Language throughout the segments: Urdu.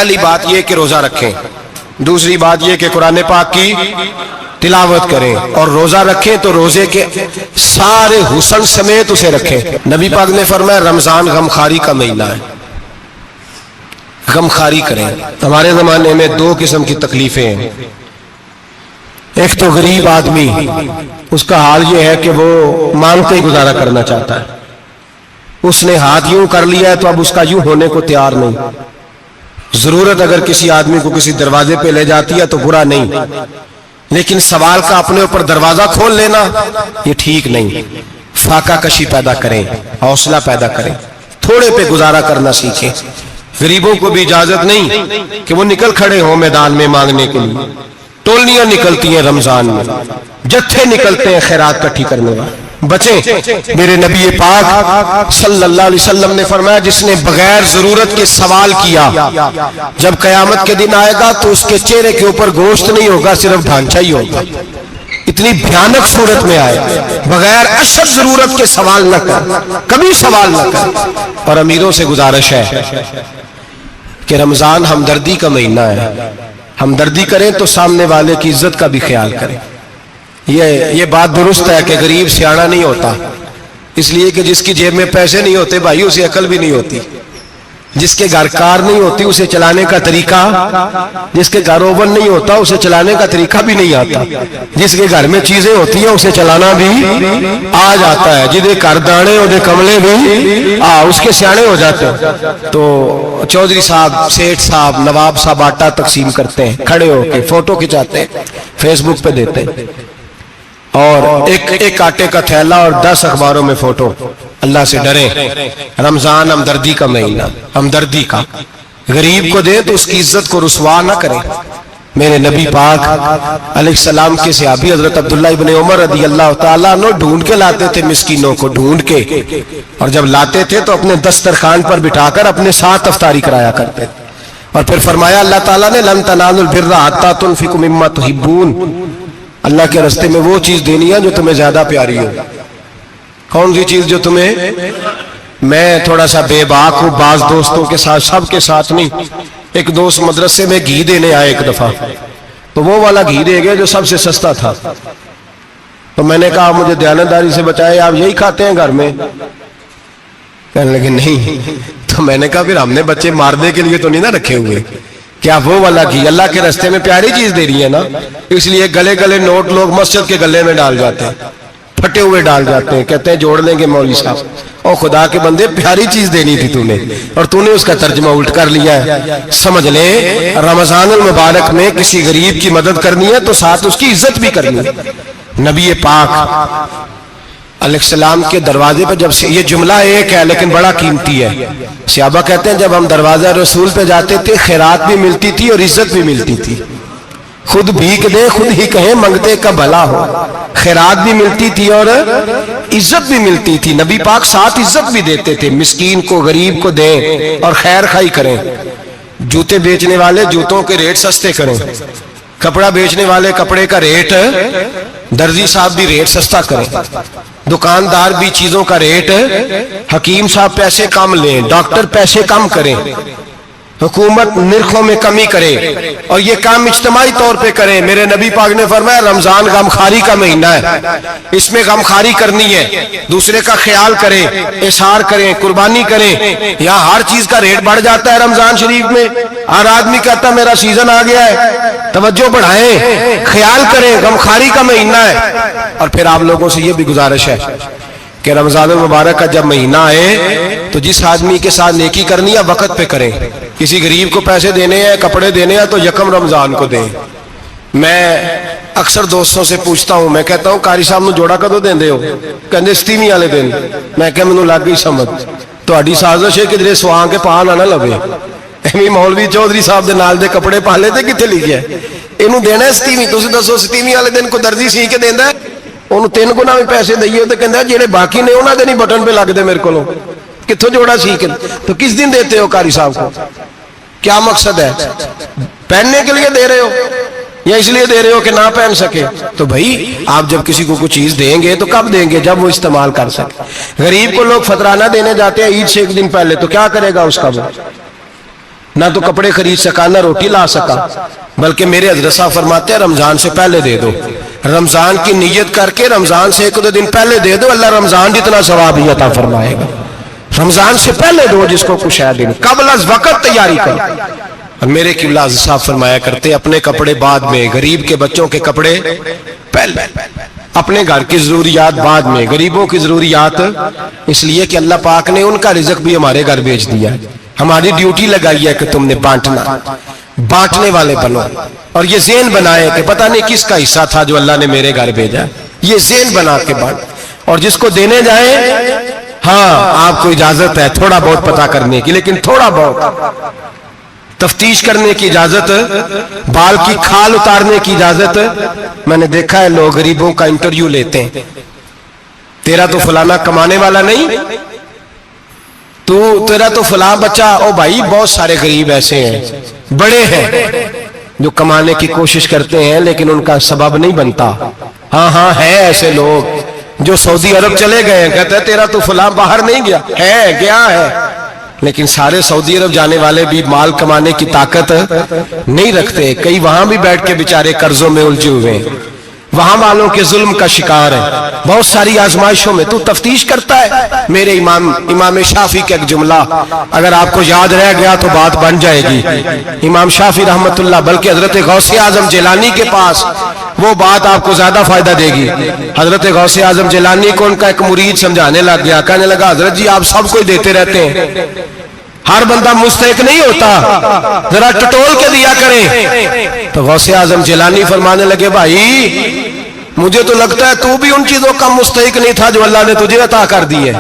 پہلی بات یہ کہ روزہ رکھیں، دوسری بات یہ کہ قرآن پاک کی تلاوت کریں، اور روزہ رکھیں تو روزے کے سارے حسن سمیت اسے رکھیں۔ نبی پاک نے فرمایا رمضان غمخاری کا مہینہ ہے، غمخاری کریں۔ ہمارے زمانے میں دو قسم کی تکلیفیں ہیں، ایک تو غریب آدمی، اس کا حال یہ ہے کہ وہ مانگتے ہی گزارا کرنا چاہتا ہے، اس نے ہاتھ یوں کر لیا ہے تو اب اس کا یوں ہونے کو تیار نہیں۔ ضرورت اگر کسی آدمی کو کسی دروازے پہ لے جاتی ہے تو برا نہیں، لیکن سوال کا اپنے اوپر دروازہ کھول لینا یہ ٹھیک نہیں۔ فاقہ کشی پیدا کریں، حوصلہ پیدا کریں، تھوڑے پہ گزارا کرنا سیکھیں۔ غریبوں کو بھی اجازت نہیں کہ وہ نکل کھڑے ہوں میدان میں مانگنے کے لیے، ٹولیاں نکلتی ہیں رمضان میں، جتھے نکلتے ہیں خیرات کٹھی کرنے والے۔ بچیں، میرے نبی پاک صلی اللہ علیہ وسلم نے فرمایا جس نے بغیر ضرورت کے سوال کیا جب قیامت کے دن آئے گا تو اس کے چہرے کے اوپر گوشت نہیں ہوگا، صرف ڈھانچہ ہی ہوگا۔ اتنی بھیانک صورت میں آئے، بغیر اشد ضرورت کے سوال نہ کر، کبھی سوال نہ کر۔ اور امیروں سے گزارش ہے کہ رمضان ہمدردی کا مہینہ ہے، ہمدردی کریں تو سامنے والے کی عزت کا بھی خیال کریں۔ یہ بات درست ہے کہ غریب سیاڑا نہیں ہوتا، اس لیے کہ جس کی جیب میں پیسے نہیں ہوتے بھائی اسے عقل بھی نہیں ہوتی، جس کے گھر کار نہیں ہوتی اسے چلانے کا طریقہ، جس کے گھر اوون نہیں ہوتا اسے چلانے کا طریقہ بھی نہیں آتا، جس کے گھر میں چیزیں ہوتی ہیں اسے چلانا بھی آ جاتا ہے، جدے گھر دانے اور کملے بھی اس کے سیانے ہو جاتے ہیں۔ تو چودھری صاحب، سیٹھ صاحب، نواب صاحب آٹا تقسیم کرتے ہیں، کھڑے ہو کے فوٹو کھچاتے ہیں، فیس بک پہ دیتے ہیں، اور ایک آٹے کا تھیلا اور 10 اخباروں میں فوٹو۔ اللہ سے ڈریں، رمضان ہمدردی کا مہینہ، ہمدردی کا، غریب کو دیں تو اس کی عزت کو رسوا نہ کریں۔ میرے نبی پاک علیہ السلام کے صحابی حضرت عبداللہ ابن عمر رضی اللہ تعالیٰ عنہ ڈھونڈ کے لاتے تھے مسکینوں کو، ڈھونڈ کے، اور جب لاتے تھے تو اپنے دسترخوان پر بٹھا کر اپنے ساتھ افطاری کرایا کرتے تھے، اور پھر فرمایا اللہ تعالیٰ نے لن تنالوا البر حتی تنفقوا مما تحبون، اللہ کے راستے میں وہ چیز دینی ہے جو تمہیں زیادہ پیاری ہو۔ کون سی چیز جو تمہیں؟ میں تھوڑا سا بے باک ہوں، بعض دوستوں کے ساتھ، سب کے ساتھ نہیں۔ ایک دوست مدرسے میں گھی دینے آئے ایک دفعہ، تو وہ والا گھی دے گئے جو سب سے سستا تھا، تو میں نے کہا مجھے دیانتداری سے بچائے، آپ یہی کھاتے ہیں گھر میں؟ کہنے لگے نہیں۔ تو میں نے کہا پھر ہم نے بچے مارنے کے لیے تو نہیں نہ رکھے ہوئے، کیا وہ والا گھی اللہ کے راستے میں پیاری چیز دے رہی ہے نا، اس لیے گلے گلے نوٹ لوگ مسجد کے گلے میں ڈال جاتے ہیں، پھٹے ہوئے ڈال جاتے ہیں، کہتے ہیں جوڑ لیں گے مولوی صاحب۔ اور خدا کے بندے پیاری چیز دینی تھی تو نے، اور تو نے اس کا ترجمہ الٹ کر لیا ہے۔ سمجھ لیں رمضان المبارک میں کسی غریب کی مدد کرنی ہے تو ساتھ اس کی عزت بھی کرنی ہے۔ نبی پاک علیہ السلام کے دروازے پہ جب سے، یہ جملہ ایک ہے لیکن بڑا قیمتی ہے، صحابہ کہتے ہیں جب ہم دروازہ رسول پہ جاتے تھے خیرات بھی ملتی تھی اور عزت بھی ملتی تھی۔ خود بھیک دے خود ہی کہیں منگتے کا بھلا ہو، خیرات بھی ملتی تھی اور عزت بھی ملتی تھی۔ نبی پاک ساتھ عزت بھی دیتے تھے، مسکین کو غریب کو دیں اور خیر خائی کریں۔ جوتے بیچنے والے جوتوں کے ریٹ سستے کریں، کپڑا بیچنے والے کپڑے کا ریٹ، درزی صاحب بھی ریٹ سستا کریں، دکاندار بھی چیزوں کا ریٹ، حکیم صاحب پیسے کم لیں، ڈاکٹر پیسے کم کریں، حکومت نرخوں میں کمی کرے، اور یہ کام اجتماعی طور پہ کریں۔ میرے نبی پاک نے فرمایا رمضان غمخاری کا مہینہ ہے، اس میں غمخاری کرنی ہے، دوسرے کا خیال کریں، احسان کریں، قربانی کریں۔ یہاں ہر چیز کا ریٹ بڑھ جاتا ہے رمضان شریف میں، ہر آدمی کہتا ہے میرا سیزن آ گیا ہے، توجہ بڑھائیں، خیال کریں، غمخاری کا مہینہ ہے۔ اور پھر آپ لوگوں سے یہ بھی گزارش ہے کہ رمضان المبارک کا جب مہینہ آئے تو جس آدمی کے ساتھ نیکی کرنی ہے وقت پہ کریں۔ کسی غریب کو پیسے دینے ہیں، کپڑے دینے ہیں تو یکم رمضان کو دیں۔ میں اکثر دوستوں سے پوچھتا ہوں، میں کہتا ہوں قاری صاحب نو جوڑا کدو دیندے ہو؟ کہندے ستیویں والے دن۔ میں کہ مینوں لگ گئی سمجھ، تہاڈی سازش ہے کدھرے سواں کے پا نہ لوے، ایویں مولوی چودھری صاحب دے نال دے کپڑے پا لے تے کتنے لکھیا ہے اینوں دینا ہے ستیویں؟ تسی دسو ستیویں والے دن کو درزی سی کے دیندا ہے؟ انہوں 3 گنا بھی پیسے دئیے تو کہندہ جیڑے باقی نے انہاں دے نہیں بٹن پہ لگ دے میرے کو، کتھوں جوڑا سیکھ؟ تو کس دن دیتے ہو قاری صاحب کو؟ کیا مقصد ہے؟ پہننے کے لیے دے رہے ہو یا اس لیے دے رہے ہو کہ نہ پہن سکے؟ تو بھائی آپ جب کسی کو کوئی چیز دیں گے تو کب دیں گے؟ جب وہ استعمال کر سکے۔ غریب کو لوگ فطرانہ دینے جاتے ہیں عید سے 1 دن پہلے، تو کیا کرے گا اس کا وہ؟ نہ تو کپڑے خرید سکا نہ روٹی لا سکا، بلکہ میرے حضرت صاحب فرماتے ہیں رمضان سے پہلے دے دو، رمضان کی نیت کر کے رمضان سے 1-2 دن پہلے دے دو، اللہ رمضان جتنا ثواب ہی عطا فرمائے گا۔ رمضان سے پہلے دو جس کو کچھ ہے دن، قبل از وقت تیاری کرو۔ اور میرے قبلہ صاحب فرمایا کرتے اپنے کپڑے بعد میں، غریب کے بچوں کے کپڑے پہلے، اپنے گھر کی ضروریات بعد میں، غریبوں کی ضروریات، اس لیے کہ اللہ پاک نے ان کا رزق بھی ہمارے گھر بھیج دیا ہے، ہماری ڈیوٹی لگائی ہے کہ تم نے بانٹنا، بانٹنے والے بنو۔ اور یہ ذہن بنائے کہ پتہ نہیں کس کا حصہ تھا جو اللہ نے میرے گھر بھیجا، یہ ذہن بنا کے بانٹ۔ اور جس کو دینے جائیں، ہاں آپ کو اجازت ہے تھوڑا بہت پتہ کرنے کی، لیکن تھوڑا بہت تفتیش کرنے کی اجازت، بال کی کھال اتارنے کی اجازت۔ میں نے دیکھا ہے لوگ غریبوں کا انٹرویو لیتے ہیں، تیرا تو فلانا کمانے والا نہیں، تیرا تو فلاں بچہ، او بھائی بہت سارے غریب ایسے ہیں، بڑے ہیں جو کمانے کی کوشش کرتے ہیں لیکن ان کا سبب نہیں بنتا۔ ہاں ہے ایسے لوگ جو سعودی عرب چلے گئے ہیں، کہتے ہیں تیرا تو فلاں باہر نہیں گیا ہے، لیکن سارے سعودی عرب جانے والے بھی مال کمانے کی طاقت نہیں رکھتے، کئی وہاں بھی بیٹھ کے بیچارے قرضوں میں الجھے ہوئے ہیں، وہاں والوں کے ظلم کا شکار ہے، بہت ساری آزمائشوں میں۔ تو تفتیش کرتا ہے۔ میرے امام شافعی کا ایک جملہ اگر آپ کو یاد رہ گیا تو بات بن جائے گی۔ امام شافعی رحمت اللہ، بلکہ حضرت غوث اعظم جیلانی کے پاس وہ بات آپ کو زیادہ فائدہ دے گی۔ حضرت غوث اعظم جیلانی کو ان کا ایک مرید سمجھانے لگ گیا، کہنے لگا حضرت جی آپ سب کو ہی دیتے رہتے ہیں، ہر بندہ مستحق نہیں ہوتا، ذرا ٹٹول کے دیا کریں۔ تو غوث اعظم جیلانی فرمانے لگے بھائی مجھے تو لگتا ہے تو بھی ان چیزوں کا مستحق نہیں تھا جو اللہ نے تجھے عطا کر دی ہے،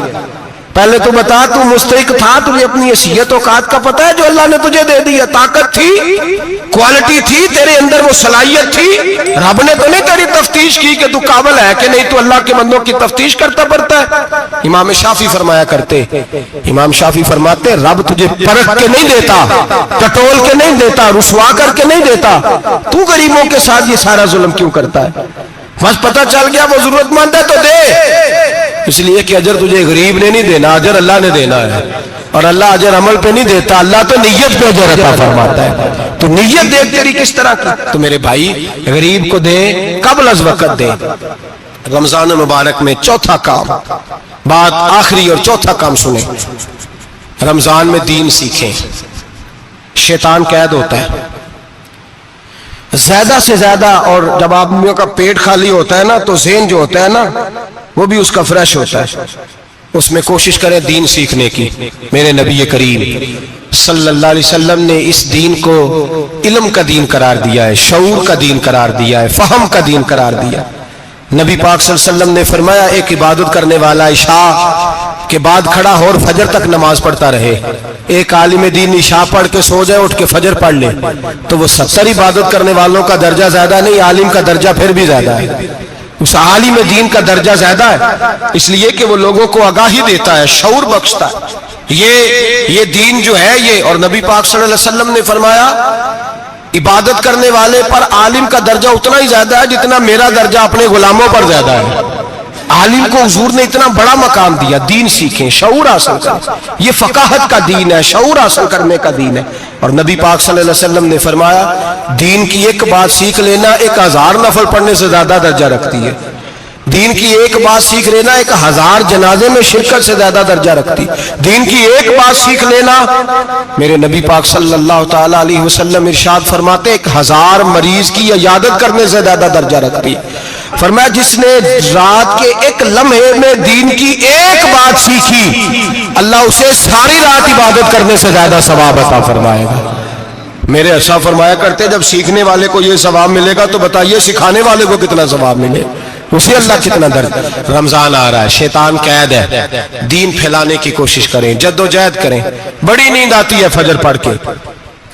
پہلے تو بتا تو مستحق تھا، تجھے اپنی حیثیت اوقات کا پتہ ہے جو اللہ نے تجھے دے دی ہے، طاقت تھی، کوالٹی تھی تیرے اندر، وہ صلاحیت تھی، رب نے تو نہیں تیری تفتیش کی کہ تو قابل ہے کہ نہیں، تو اللہ کے بندوں کی تفتیش کرتا پڑتا ہے۔ امام شافعی فرمایا کرتے، امام شافعی فرماتے رب تجھے پرکھ کے نہیں دیتا، ٹٹول کے نہیں دیتا، رسوا کر کے نہیں دیتا، تو غریبوں کے ساتھ یہ سارا ظلم کیوں کرتا ہے؟ بس پتہ چل گیا وہ ضرورت مند ہے تو دے، اس لیے کہ اجر تجھے غریب نے نہیں دینا، اجر اللہ نے دینا ہے، اور اللہ اجر عمل پہ نہیں دیتا، اللہ تو نیت پہ اجر عطا فرماتا ہے۔ تو نیت دیکھ تیری کس طرح کی، تو میرے بھائی غریب کو دے، قبل از وقت دے۔ رمضان مبارک میں چوتھا کام، بات آخری اور چوتھا کام سنیں، رمضان میں دین سیکھیں۔ شیطان قید ہوتا ہے زیادہ سے زیادہ، اور جب آدمیوں کا پیٹ خالی ہوتا ہے نا تو ذہن جو ہوتا ہے نا وہ بھی اس کا فریش ہوتا ہے، اس میں کوشش کریں دین سیکھنے کی۔ میرے نبی کریم صلی اللہ علیہ وسلم نے اس دین کو علم کا دین قرار دیا ہے، شعور کا دین قرار دیا ہے، فہم کا دین قرار دیا۔ نبی پاک صلی اللہ علیہ وسلم نے فرمایا ایک عبادت کرنے والا عشاء کے بعد کھڑا ہو اور فجر تک نماز پڑھتا رہے، ایک عالم دین عشاء پڑھ کے سو جائے، اٹھ کے فجر پڑھ لے، تو وہ 70 عبادت کرنے والوں کا درجہ زیادہ نہیں، عالم کا درجہ پھر بھی زیادہ ہے، اس عالم دین کا درجہ زیادہ ہے، اس لیے کہ وہ لوگوں کو آگاہی دیتا ہے، شعور بخشتا ہے۔ یہ دین جو ہے یہ، اور نبی پاک صلی اللہ علیہ وسلم نے فرمایا عبادت کرنے والے پر عالم کا درجہ اتنا ہی زیادہ ہے جتنا میرا درجہ اپنے غلاموں پر زیادہ ہے۔ عالم کو حضور نے اتنا بڑا مقام دیا، دین سیکھیں، شعور حاصل کریں، یہ فقاہت کا دین ہے، شعور حاصل کرنے کا دین ہے۔ اور نبی پاک صلی اللہ علیہ وسلم نے فرمایا دین کی ایک بات سیکھ لینا 1000 نفل پڑھنے سے زیادہ درجہ رکھتی ہے، دین کی ایک بات سیکھ لینا 1000 جنازے میں شرکت سے زیادہ درجہ رکھتی، دین کی ایک بات سیکھ لینا، میرے نبی پاک صلی اللہ تعالی علیہ وسلم ارشاد فرماتے 1000 مریض کی عیادت کرنے سے زیادہ درجہ رکھتی۔ فرمایا جس نے رات کے ایک لمحے میں دین کی ایک بات سیکھی، اللہ اسے ساری رات عبادت کرنے سے زیادہ ثواب عطا فرمائے گا۔ میرے ایسا فرمایا کرتے جب سیکھنے والے کو یہ ثواب ملے گا تو بتائیے سکھانے والے کو کتنا ثواب ملے، اسے اللہ کتنا درد۔ رمضان آ رہا ہے، شیطان قید ہے، دین پھیلانے کی کوشش کریں، جد و جہد کریں۔ بڑی نیند آتی ہے فجر پڑھ کے،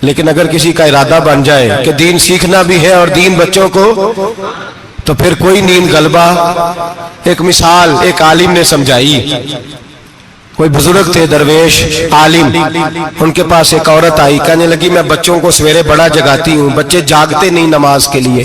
لیکن اگر کسی کا ارادہ بن جائے کہ دین سیکھنا بھی ہے اور دین بچوں کو، تو پھر کوئی نیند غلبہ۔ ایک مثال ایک عالم نے سمجھائی، کوئی بزرگ تھے درویش عالم، ان کے پاس ایک عورت آئی، کہنے لگی میں بچوں کو سویرے بڑا جگاتی ہوں، بچے جاگتے نہیں نماز کے لیے،